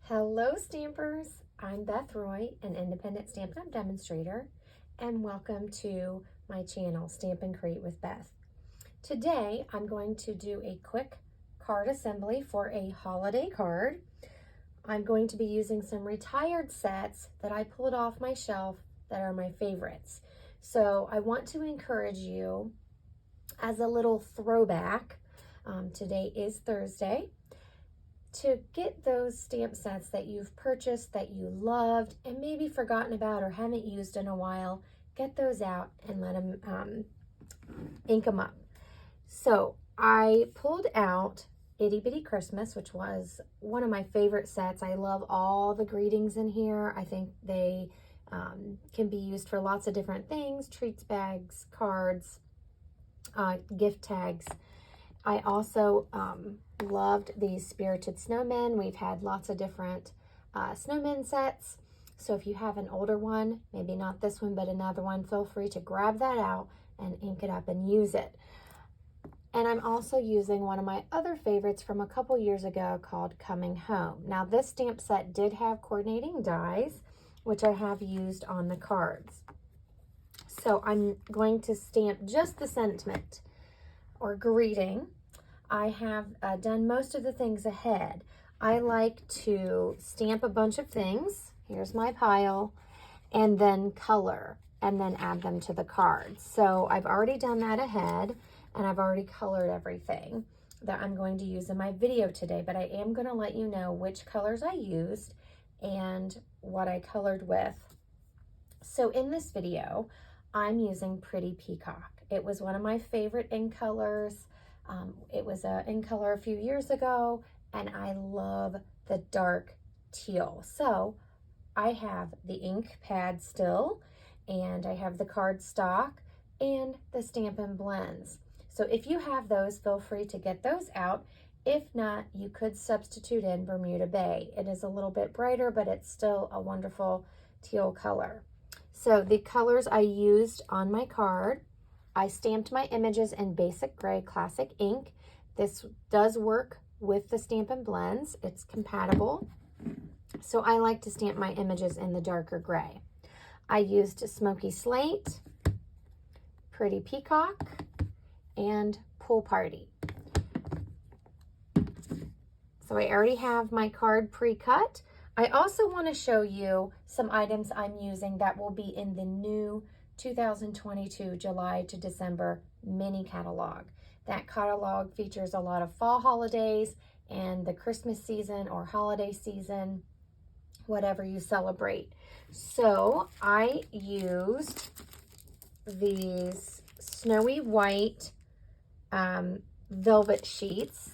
Hello Stampers, I'm Beth Roy, an independent Stampin' Up! Demonstrator, and welcome to my channel, Stamp and Create with Beth. Today I'm going to do a quick card assembly for a holiday card. I'm going to be using some retired sets that I pulled off my shelf that are my favorites. So I want to encourage you as a little throwback, today is Thursday, to get those stamp sets that you've purchased, that you loved, and maybe forgotten about or haven't used in a while. Get those out and let them ink them up. So I pulled out Itty Bitty Christmas, which was one of my favorite sets. I love all the greetings in here. I think they can be used for lots of different things: treats bags, cards, gift tags. I also loved these Spirited Snowmen. We've had lots of different snowmen sets. So if you have an older one, maybe not this one, but another one, feel free to grab that out and ink it up and use it. And I'm also using one of my other favorites from a couple years ago called Coming Home. Now this stamp set did have coordinating dies, which I have used on the cards. So I'm going to stamp just the sentiment or greeting. I have done most of the things ahead. I like to stamp a bunch of things. Here's my pile, and then color, and then add them to the cards. So I've already done that ahead, and I've already colored everything that I'm going to use in my video today, but I am going to let you know which colors I used and what I colored with. So in this video, I'm using Pretty Peacock. It was one of my favorite ink colors. It was in color a few years ago, and I love the dark teal. So I have the ink pad still, and I have the card stock and the Stampin' Blends. So if you have those, feel free to get those out. If not, you could substitute in Bermuda Bay. It is a little bit brighter, but it's still a wonderful teal color. So the colors I used on my card: I stamped my images in basic gray classic ink. This does work with the Stampin' Blends. It's compatible. So I like to stamp my images in the darker gray. I used Smoky Slate, Pretty Peacock, and Pool Party. So I already have my card pre-cut. I also want to show you some items I'm using that will be in the new 2022 July to December mini catalog. That catalog features a lot of fall holidays and the Christmas season or holiday season, whatever you celebrate. So I used these snowy white velvet sheets,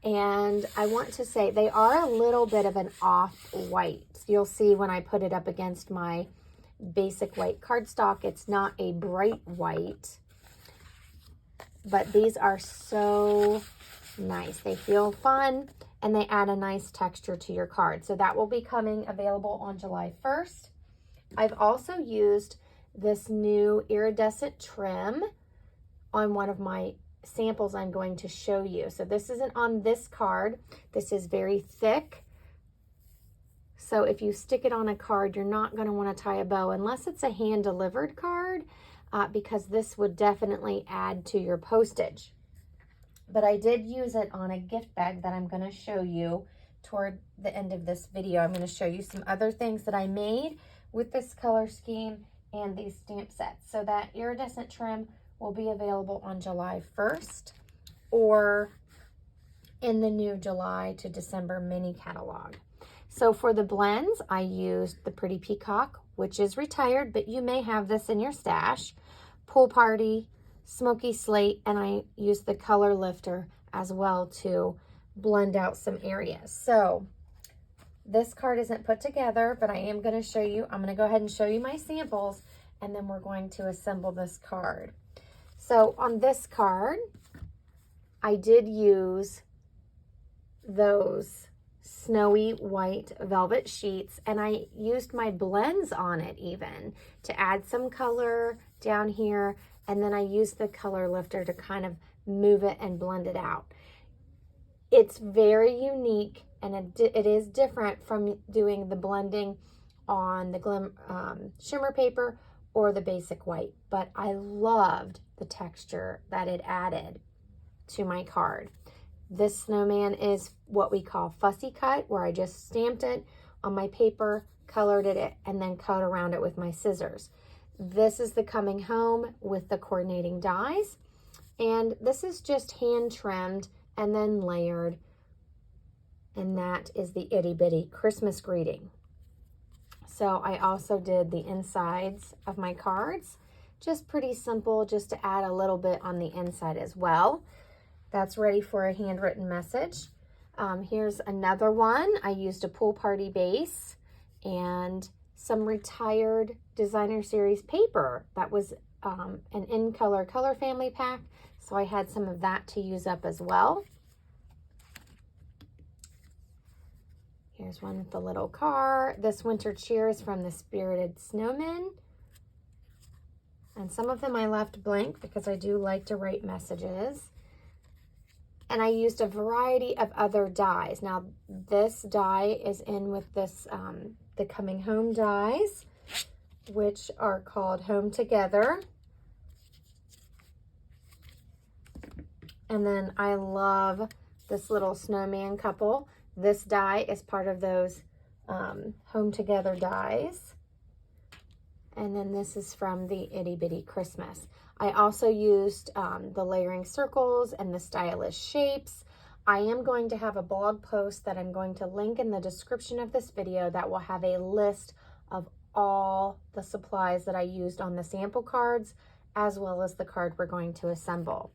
and I want to say they are a little bit of an off-white. You'll see when I put it up against my basic white cardstock, it's not a bright white, but these are so nice. They feel fun, and they add a nice texture to your card. So that will be coming available on July 1st. I've also used this new iridescent trim on one of my samples I'm going to show you. So this isn't on this card. This is very thick. So if you stick it on a card, you're not going to want to tie a bow unless it's a hand-delivered card, because this would definitely add to your postage. But I did use it on a gift bag that I'm going to show you toward the end of this video. I'm going to show you some other things that I made with this color scheme and these stamp sets. So that iridescent trim will be available on July 1st or in the new July to December mini catalog. So for the blends, I used the Pretty Peacock, which is retired, but you may have this in your stash, Pool Party, Smoky Slate, and I used the color lifter as well to blend out some areas. So this card isn't put together, but I am going to show you. I'm going to go ahead and show you my samples, and then we're going to assemble this card. So on this card, I did use those snowy white velvet sheets, and I used my blends on it even to add some color down here, and then I used the color lifter to kind of move it and blend it out. It's very unique and it is different from doing the blending on the shimmer paper or the basic white, but I loved the texture that it added to my card. This snowman is what we call fussy cut, where I just stamped it on my paper, colored it, and then cut around it with my scissors. This is the coming home with the coordinating dies, and this is just hand trimmed and then layered, and that is the itty bitty Christmas greeting. So I also did the insides of my cards, just pretty simple, just to add a little bit on the inside as well. That's ready for a handwritten message. Here's another one. I used a pool party base and some retired designer series paper that was an in color family pack. So I had some of that to use up as well. Here's one with the little car. This winter cheer is from the Spirited Snowmen. And some of them I left blank because I do like to write messages. And I used a variety of other dies. Now, this die is in with this, the Coming Home dies, which are called Home Together. And then I love this little snowman couple. This die is part of those Home Together dies. And then this is from the Itty Bitty Christmas. I also used the layering circles and the stylish shapes. I am going to have a blog post that I'm going to link in the description of this video that will have a list of all the supplies that I used on the sample cards, as well as the card we're going to assemble.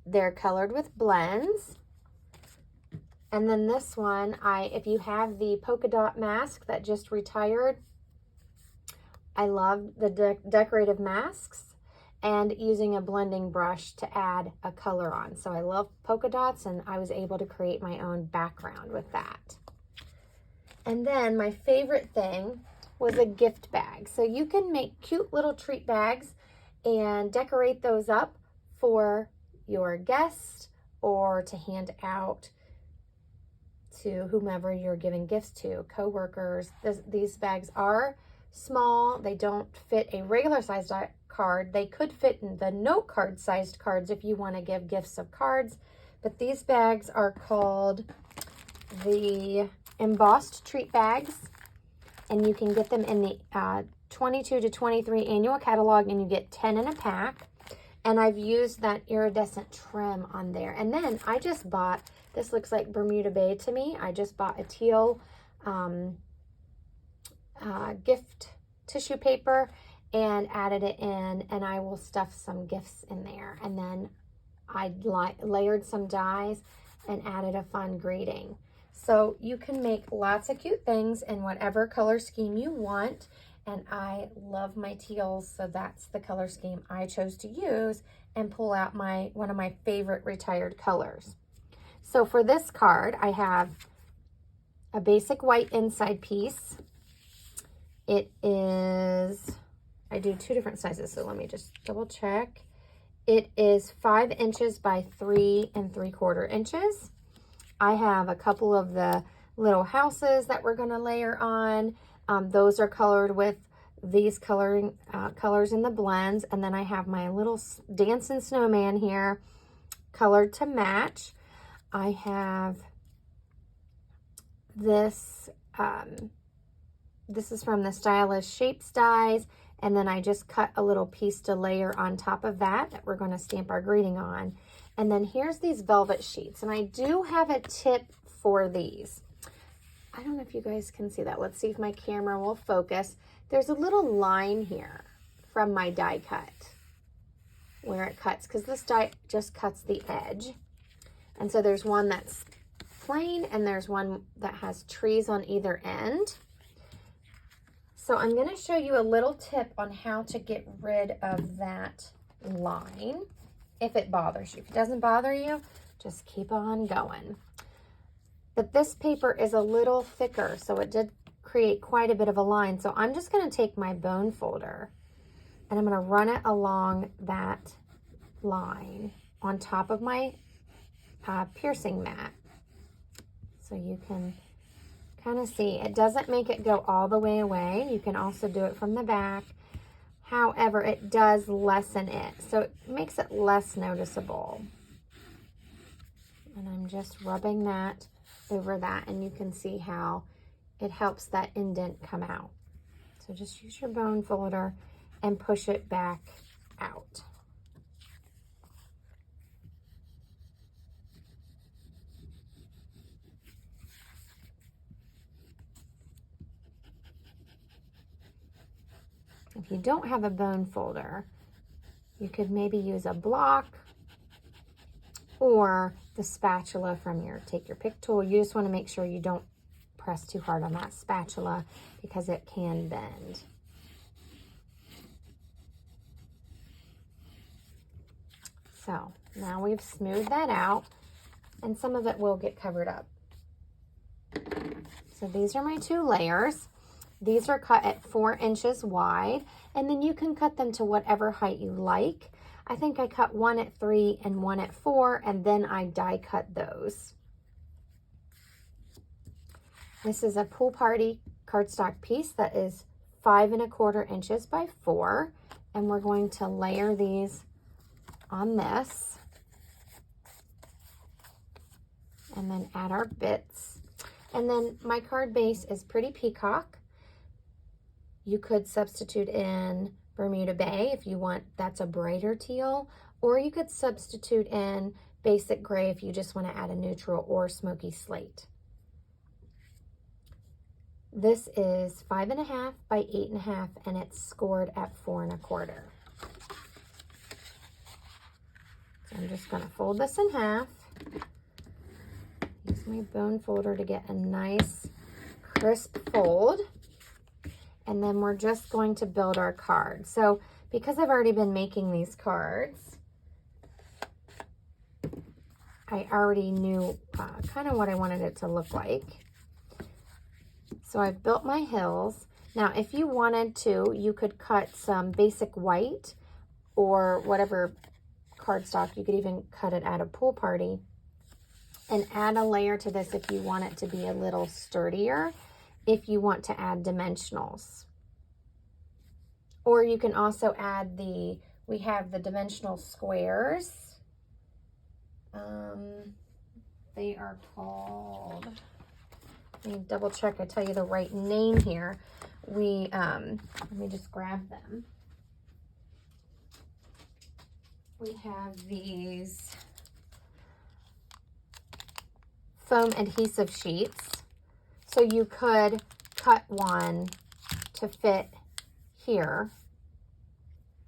They're colored with blends. And then this one, if you have the polka dot mask that just retired, I love the decorative masks and using a blending brush to add a color on. So I love polka dots, and I was able to create my own background with that. And then my favorite thing was a gift bag. So you can make cute little treat bags and decorate those up for your guests or to hand out to whomever you're giving gifts to, coworkers. These bags are small. They don't fit a regular sized card. They could fit in the note card sized cards if you want to give gifts of cards, but these bags are called the embossed treat bags, and you can get them in the 22 to 23 annual catalog, and you get 10 in a pack. And I've used that iridescent trim on there. And then I just bought, this looks like Bermuda Bay to me. I just bought a teal gift tissue paper and added it in, and I will stuff some gifts in there. And then I layered some dies and added a fun greeting. So you can make lots of cute things in whatever color scheme you want. And I love my teals, so that's the color scheme I chose to use and pull out one of my favorite retired colors. So for this card, I have a basic white inside piece. It is, I do two different sizes, so let me just double check. It is 5 inches by 3 3/4 inches. I have a couple of the little houses that we're going to layer on. Those are colored with these colors in the blends. And then I have my little dancing snowman here colored to match. I have this, this is from the Stylish Shapes dies. And then I just cut a little piece to layer on top of that we're going to stamp our greeting on. And then here's these velvet sheets. And I do have a tip for these. I don't know if you guys can see that. Let's see if my camera will focus. There's a little line here from my die cut where it cuts, because this die just cuts the edge. And so there's one that's plain and there's one that has trees on either end. So I'm going to show you a little tip on how to get rid of that line if it bothers you. If it doesn't bother you, just keep on going. But this paper is a little thicker, so it did create quite a bit of a line. So I'm just going to take my bone folder and I'm going to run it along that line on top of my piercing mat. So you can kind of see, it doesn't make it go all the way away. You can also do it from the back. However, it does lessen it, so it makes it less noticeable. And I'm just rubbing that over that, and you can see how it helps that indent come out. So just use your bone folder and push it back out. If you don't have a bone folder, you could maybe use a block or the spatula from take your pick tool. You just want to make sure you don't press too hard on that spatula because it can bend. So now we've smoothed that out, and some of it will get covered up. So these are my 2 layers. These are cut at 4 inches wide, and then you can cut them to whatever height you like. I think I cut one at 3 and one at 4, and then I die cut those. This is a pool party cardstock piece that is 5 1/4 inches by 4, and we're going to layer these on this, and then add our bits. And then my card base is Pretty Peacock. You could substitute in Bermuda Bay if you want, that's a brighter teal, or you could substitute in basic gray if you just want to add a neutral, or Smoky Slate. This is 5 1/2 by 8 1/2, and it's scored at 4 1/4. So I'm just going to fold this in half. Use my bone folder to get a nice crisp fold. And then we're just going to build our card. So because I've already been making these cards, I already knew kind of what I wanted it to look like. So I've built my hills. Now, if you wanted to, you could cut some basic white or whatever cardstock. You could even cut it at a pool party and add a layer to this if you want it to be a little sturdier, if you want to add dimensionals. Or you can also add we have the dimensional squares. They are called, let me double check I tell you the right name here. Let me just grab them. We have these foam adhesive sheets. So you could cut one to fit here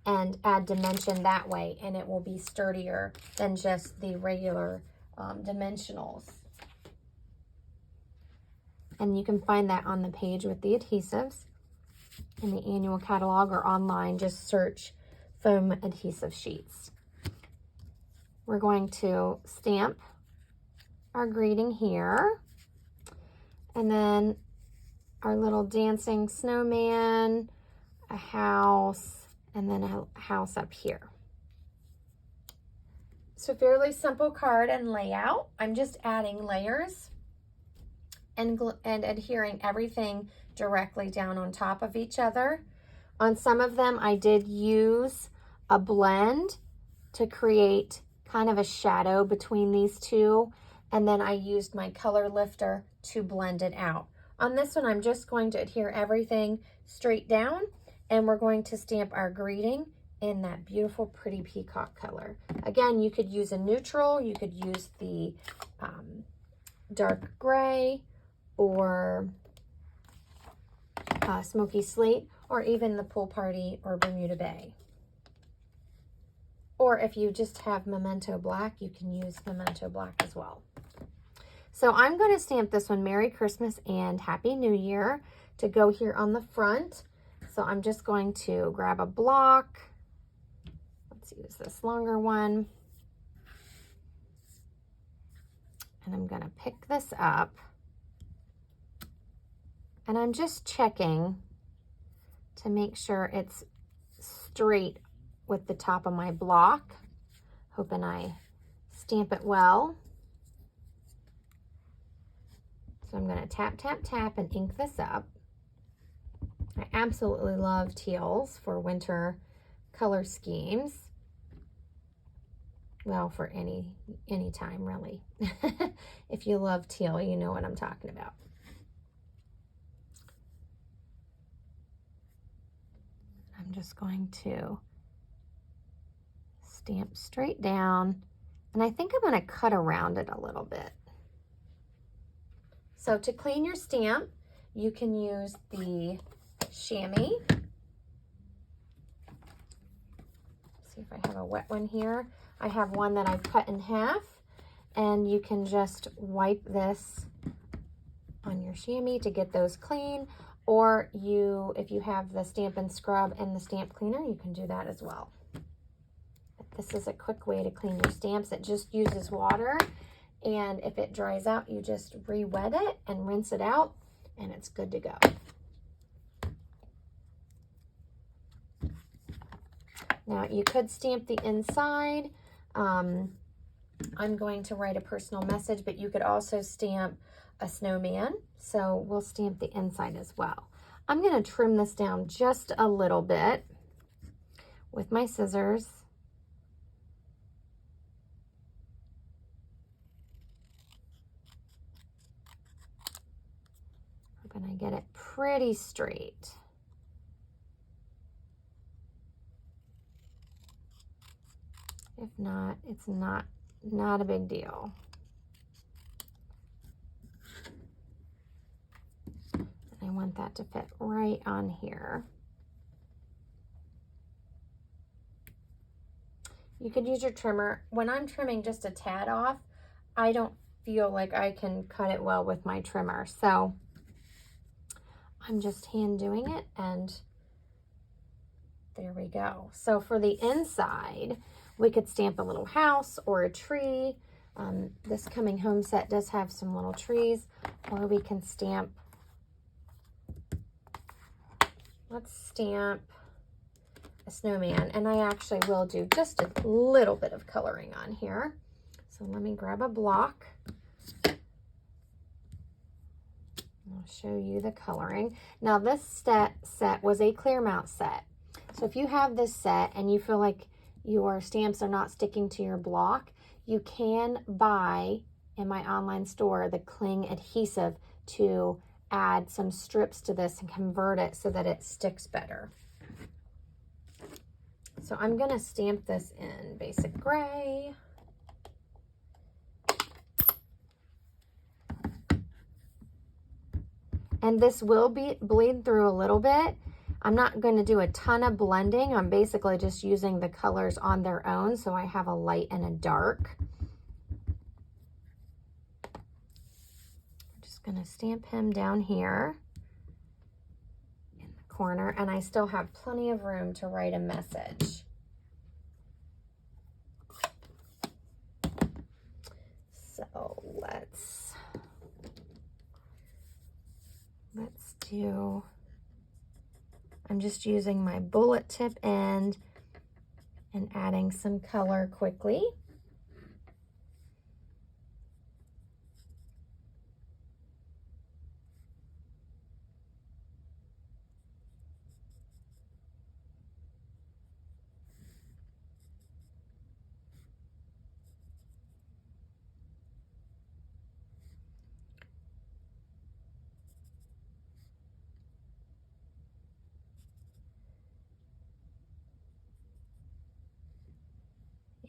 and add dimension that way, and it will be sturdier than just the regular dimensionals. And you can find that on the page with the adhesives in the annual catalog, or online, just search foam adhesive sheets. We're going to stamp our greeting here, and then our little dancing snowman, a house, and then a house up here. So fairly simple card and layout. I'm just adding layers and adhering everything directly down on top of each other. On some of them, I did use a blend to create kind of a shadow between these two, and then I used my color lifter to blend it out. On this one, I'm just going to adhere everything straight down, and we're going to stamp our greeting in that beautiful Pretty Peacock color. Again, you could use a neutral, you could use the dark gray, or Smoky Slate, or even the Pool Party or Bermuda Bay. Or if you just have Memento Black, you can use Memento Black as well. So I'm going to stamp this one Merry Christmas and Happy New Year to go here on the front. So I'm just going to grab a block. Let's use this longer one. And I'm going to pick this up. And I'm just checking to make sure it's straight with the top of my block. Hoping I stamp it well. So I'm going to tap, tap, tap and ink this up. I absolutely love teals for winter color schemes. Well, for any time really. If you love teal, you know what I'm talking about. I'm just going to stamp straight down, and I think I'm going to cut around it a little bit. So to clean your stamp, you can use the chamois. See if I have a wet one here. I have one that I've cut in half, and you can just wipe this on your chamois to get those clean, or if you have the Stampin' Scrub and the stamp cleaner, you can do that as well. But this is a quick way to clean your stamps. It just uses water, and if it dries out, you just re-wet it and rinse it out, and it's good to go. Now you could stamp the inside. I'm going to write a personal message, but you could also stamp a snowman. So we'll stamp the inside as well. I'm going to trim this down just a little bit with my scissors. I'm going to get it pretty straight. If not, it's not a big deal. I want that to fit right on here. You could use your trimmer. When I'm trimming just a tad off, I don't feel like I can cut it well with my trimmer. So I'm just hand doing it, and there we go. So for the inside, we could stamp a little house or a tree. This coming home set does have some little trees, or we can stamp, let's stamp a snowman. And I actually will do just a little bit of coloring on here. So let me grab a block. I'll show you the coloring. Now this set was a clear mount set. So if you have this set and you feel like your stamps are not sticking to your block, you can buy in my online store the cling adhesive to add some strips to this and convert it so that it sticks better. So I'm going to stamp this in basic gray. And this will bleed through a little bit. I'm not going to do a ton of blending. I'm basically just using the colors on their own. So I have a light and a dark. I'm just going to stamp him down here in the corner. And I still have plenty of room to write a message. So let's do, I'm just using my bullet tip end and adding some color quickly.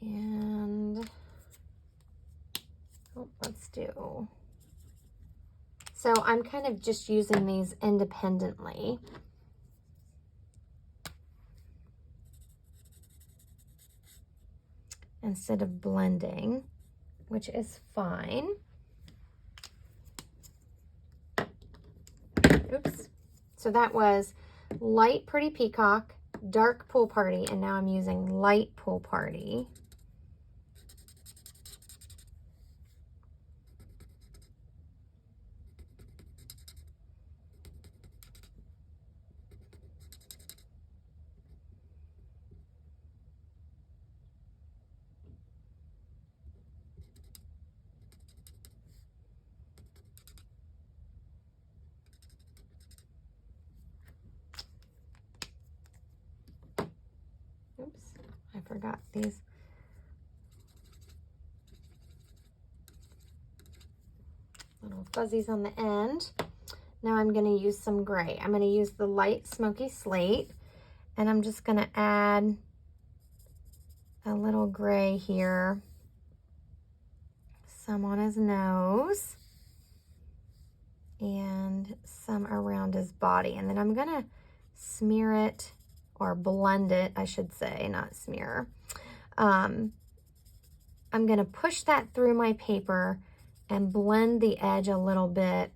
And let's do, so I'm kind of just using these independently. Instead of blending, which is fine. Oops. So that was light Pretty Peacock, dark Pool Party, and now I'm using light Pool Party. forgot these. Little fuzzies on the end. Now I'm going to use some gray. I'm going to use the light Smoky Slate, and I'm just going to add a little gray here, some on his nose, and some around his body. And then I'm going to smear it, or blend it, I should say, not smear. I'm going to push that through my paper and blend the edge a little bit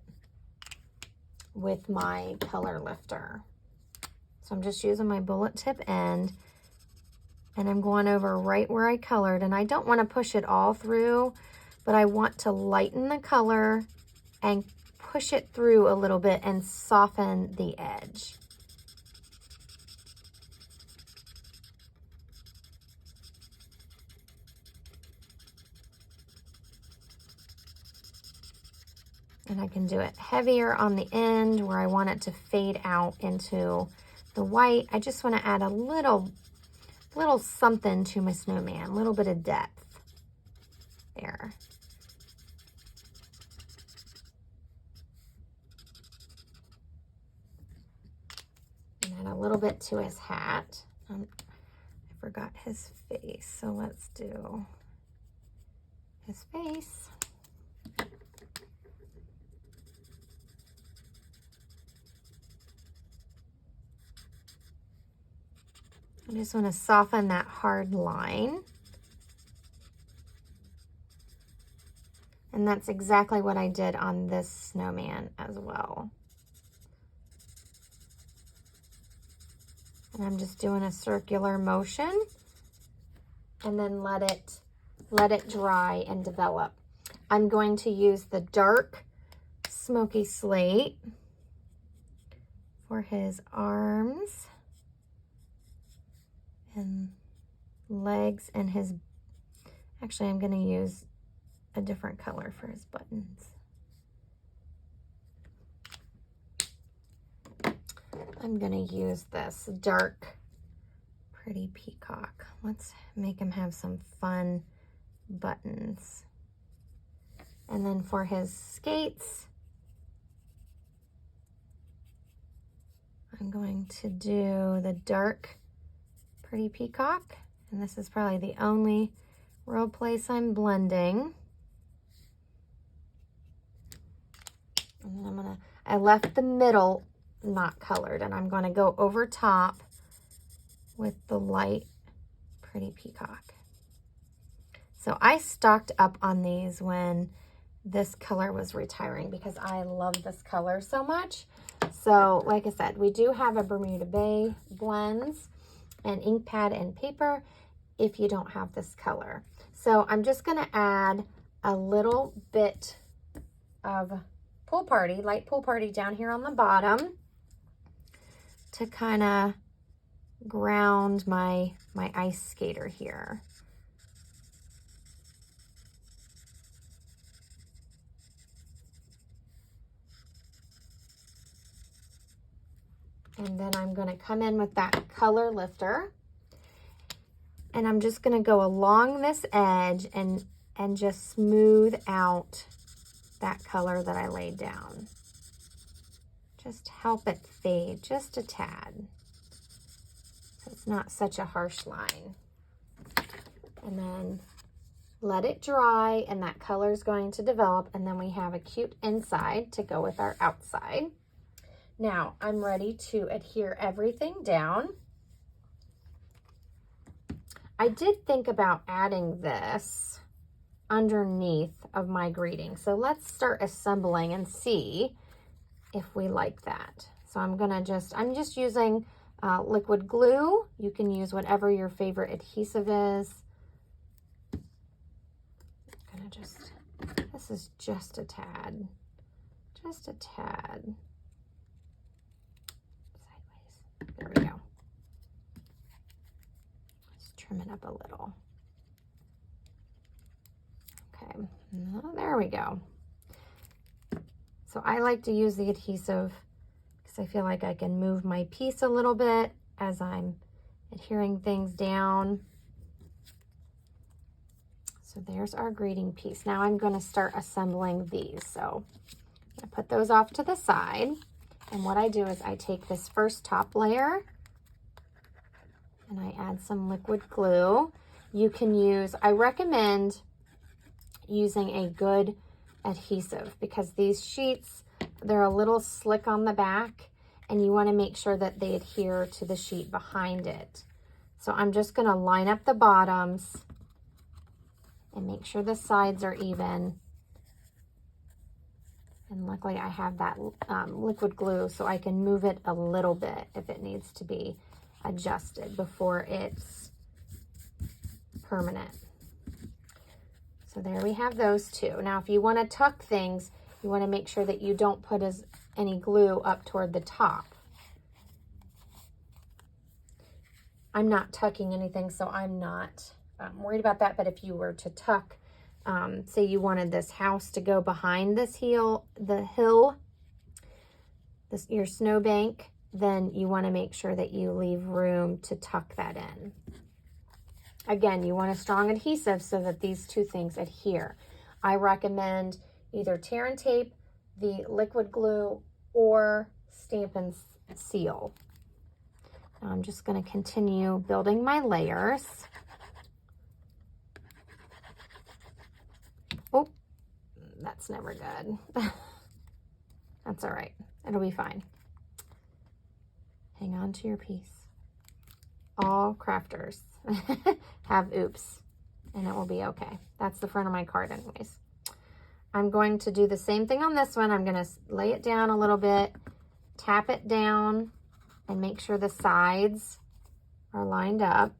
with my color lifter. So I'm just using my bullet tip end, and I'm going over right where I colored, and I don't want to push it all through, but I want to lighten the color and push it through a little bit and soften the edge. And I can do it heavier on the end where I want it to fade out into the white. I just want to add a little something to my snowman, a little bit of depth there. And add a little bit to his hat. I forgot his face, so let's do his face. I just want to soften that hard line. And that's exactly what I did on this snowman as well. And I'm just doing a circular motion, and then let it dry and develop. I'm going to use the dark Smoky Slate for his arms and legs, and his, actually I'm going to use a different color for his buttons. I'm going to use this dark Pretty Peacock. Let's make him have some fun buttons. And then for his skates, I'm going to do the dark Pretty Peacock, and this is probably the only real place I'm blending. And then I left the middle not colored, and I'm going to go over top with the light Pretty Peacock. So I stocked up on these when this color was retiring because I love this color so much. So like I said, we do have a Bermuda Bay blends and ink pad and paper if you don't have this color. So I'm just going to add a little bit of Pool Party, light Pool Party down here on the bottom to kind of ground my ice skater here. And then I'm going to come in with that color lifter, and I'm just going to go along this edge and just smooth out that color that I laid down. Just help it fade just a tad, so it's not such a harsh line. And then let it dry, and that color is going to develop, and then we have a cute inside to go with our outside. Now I'm ready to adhere everything down. I did think about adding this underneath of my greeting. So let's start assembling and see if we like that. So I'm just using liquid glue. You can use whatever your favorite adhesive is. This is just a tad. There we go. Let's trim it up a little. Okay, there we go. So I like to use the adhesive because I feel like I can move my piece a little bit as I'm adhering things down. So there's our greeting piece. Now I'm going to start assembling these. So I put those off to the side. And what I do is I take this first top layer and I add some liquid glue. You can use, I recommend using a good adhesive because these sheets, they're a little slick on the back and you want to make sure that they adhere to the sheet behind it. So I'm just going to line up the bottoms and make sure the sides are even. And luckily I have that liquid glue so I can move it a little bit if it needs to be adjusted before it's permanent. So there we have those two. Now if you want to tuck things, you want to make sure that you don't put any glue up toward the top. I'm not tucking anything, so I'm not worried about that. But if you were to tuck, say you wanted this house to go behind this your snowbank, then you want to make sure that you leave room to tuck that in. Again, you want a strong adhesive so that these two things adhere. I recommend either tear and tape, the liquid glue, or stamp and seal. Now I'm just going to continue building my layers. Oh, that's never good. That's all right. It'll be fine. Hang on to your piece. All crafters have oops, and it will be okay. That's the front of my card anyways. I'm going to do the same thing on this one. I'm going to lay it down a little bit, tap it down, and make sure the sides are lined up.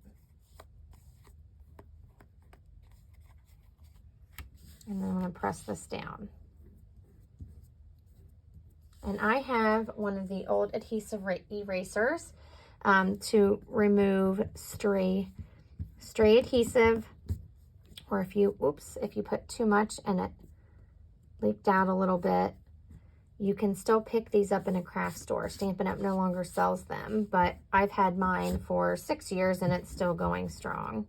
And then I'm going to press this down. And I have one of the old adhesive erasers to remove stray adhesive, or if you put too much and it leaked out a little bit, you can still pick these up in a craft store. Stampin' Up! No longer sells them, but I've had mine for 6 years and it's still going strong.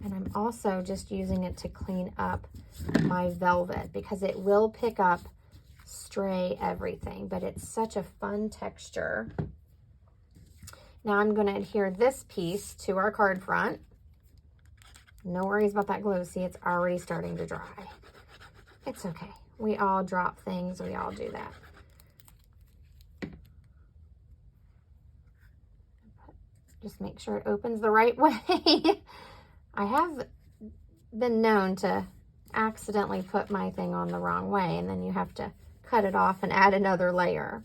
And I'm also just using it to clean up my velvet because it will pick up stray everything, but it's such a fun texture. Now I'm going to adhere this piece to our card front. No worries about that glue. See, it's already starting to dry. It's okay. We all drop things. We all do that. Just make sure it opens the right way. I have been known to accidentally put my thing on the wrong way, and then you have to cut it off and add another layer.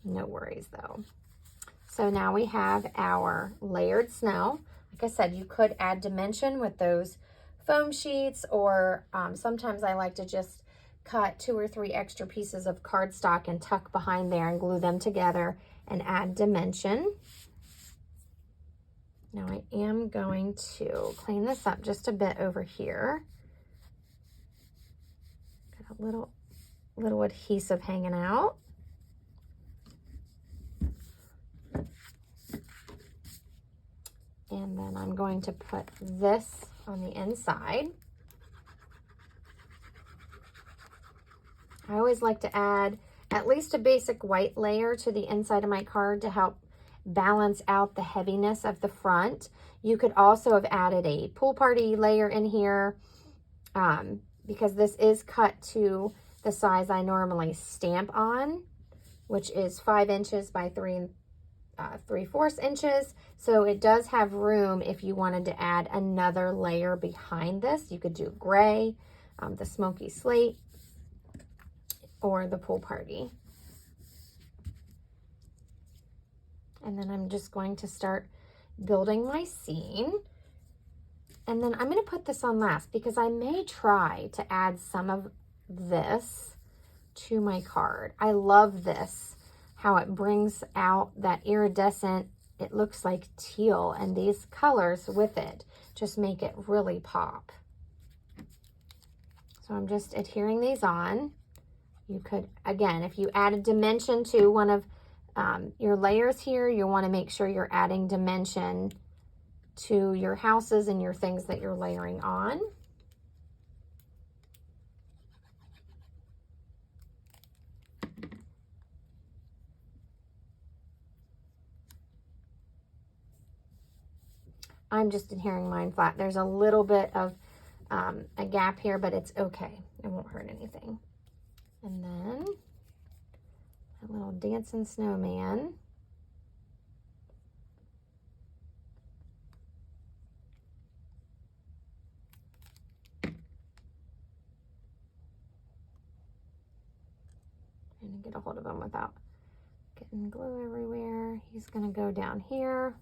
No worries though. So now we have our layered snow. Like I said, you could add dimension with those foam sheets, or sometimes I like to just cut 2 or 3 extra pieces of cardstock and tuck behind there and glue them together and add dimension. Now I am going to clean this up just a bit over here. Got a little adhesive hanging out. And then I'm going to put this on the inside. I always like to add at least a basic white layer to the inside of my card to help balance out the heaviness of the front. You could also have added a pool party layer in here because this is cut to the size I normally stamp on, which is 5 inches by 3 3/4 inches. So it does have room if you wanted to add another layer behind this. You could do gray, the Smoky Slate, or the pool party. And then I'm just going to start building my scene. And then I'm going to put this on last because I may try to add some of this to my card. I love this, how it brings out that iridescent, it looks like teal, and these colors with it just make it really pop. So I'm just adhering these on. You could, again, if you add a dimension to one of your layers here, you want to make sure you're adding dimension to your houses and your things that you're layering on. I'm just adhering mine flat. There's a little bit of a gap here, but it's okay. It won't hurt anything. And then a little dancing snowman. Trying to get a hold of him without getting glue everywhere. He's gonna go down here.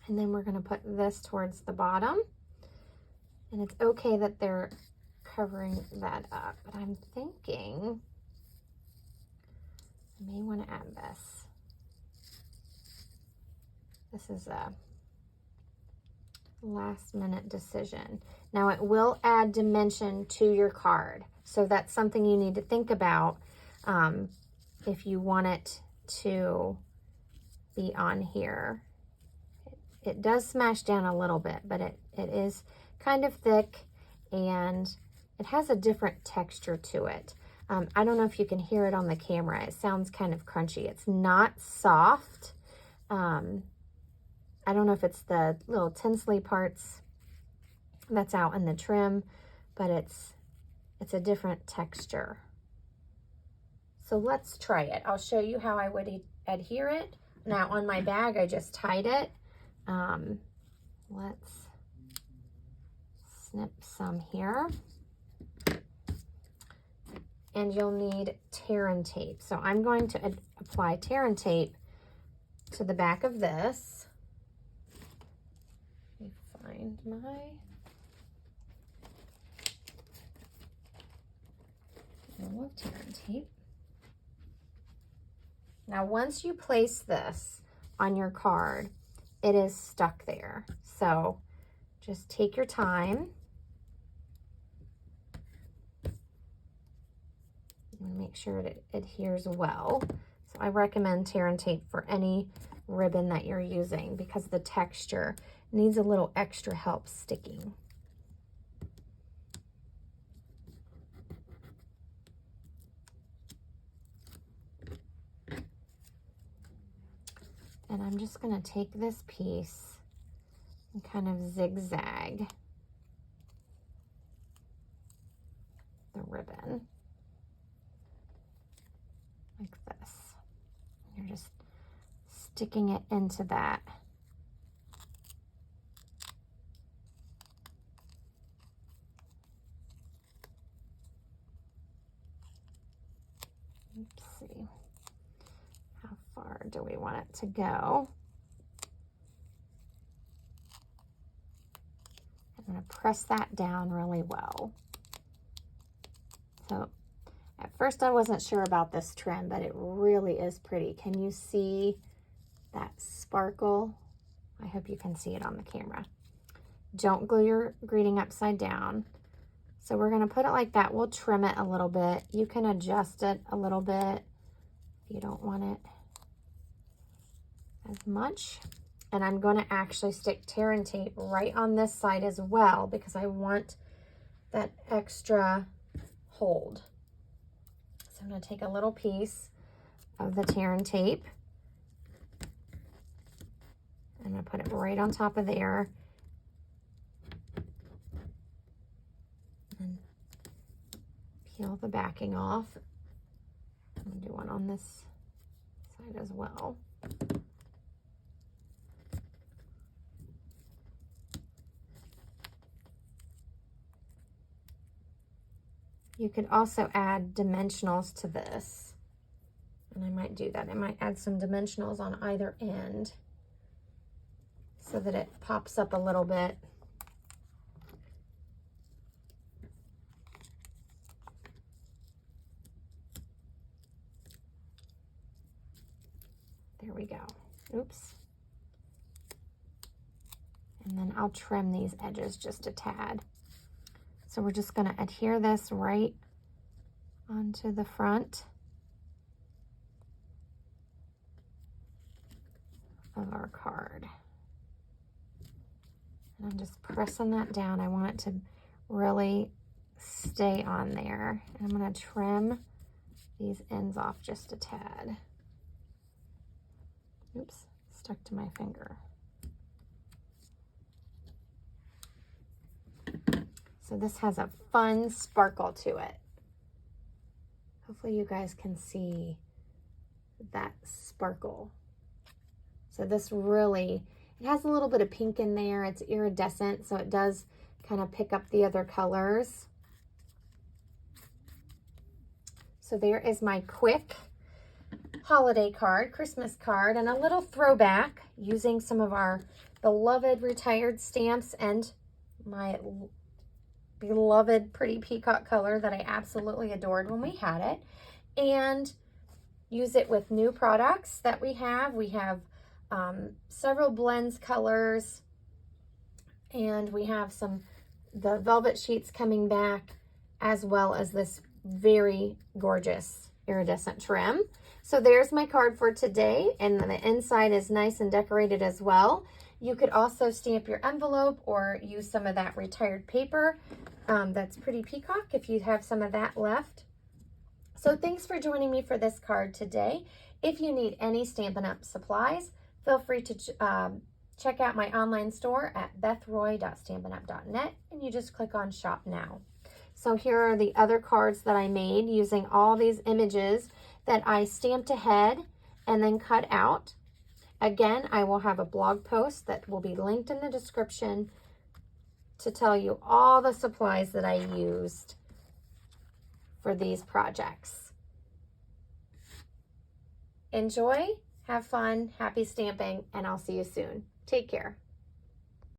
And then we're gonna put this towards the bottom. And it's okay that they're covering that up, but I'm thinking I may want to add this. This is a last minute decision. Now it will add dimension to your card. So that's something you need to think about if you want it to be on here. It does smash down a little bit, but it is kind of thick and it has a different texture to it. I don't know if you can hear it on the camera. It sounds kind of crunchy. It's not soft. I don't know if it's the little tinsely parts that's out in the trim, but it's a different texture. So let's try it. I'll show you how I would adhere it. Now on my bag, I just tied it. Let's snip some here. And you'll need tear and tape. So I'm going to apply tear and tape to the back of this. Let me find my... roll of tear and tape. Now once you place this on your card, it is stuck there. So just take your time. And make sure it adheres well. So I recommend tear and tape for any ribbon that you're using because the texture needs a little extra help sticking. And I'm just going to take this piece and kind of zigzag the ribbon like this. You're just sticking it into that. Let's see. How far do we want it to go? I'm going to press that down really well. So at first I wasn't sure about this trim, but it really is pretty. Can you see that sparkle? I hope you can see it on the camera. Don't glue your greeting upside down. So we're going to put it like that. We'll trim it a little bit. You can adjust it a little bit if you don't want it as much. And I'm going to actually stick tear and tape right on this side as well because I want that extra hold. So I'm going to take a little piece of the tear and tape. I'm going to put it right on top of there. And peel the backing off. I'm going to do one on this side as well. You could also add dimensionals to this. And I might do that. I might add some dimensionals on either end so that it pops up a little bit. There we go. Oops. And then I'll trim these edges just a tad. So we're just going to adhere this right onto the front. of our card. And I'm just pressing that down. I want it to really stay on there. And I'm going to trim these ends off just a tad. Oops, stuck to my finger. So this has a fun sparkle to it. Hopefully you guys can see that sparkle. So this really, it has a little bit of pink in there. It's iridescent, so it does kind of pick up the other colors. So there is my quick holiday card, Christmas card, and a little throwback using some of our beloved retired stamps and my beloved Pretty Peacock color that I absolutely adored when we had it, and use it with new products that we have. We have several blends colors, and we have the velvet sheets coming back, as well as this very gorgeous iridescent trim. So there's my card for today, and the inside is nice and decorated as well. You could also stamp your envelope or use some of that retired paper. That's Pretty Peacock if you have some of that left. So thanks for joining me for this card today. If you need any Stampin' Up! Supplies, feel free to check out my online store at bethroy.stampinup.net, and you just click on Shop Now. So here are the other cards that I made using all these images that I stamped ahead and then cut out. Again, I will have a blog post that will be linked in the description to tell you all the supplies that I used for these projects. Enjoy, have fun, happy stamping, and I'll see you soon. Take care.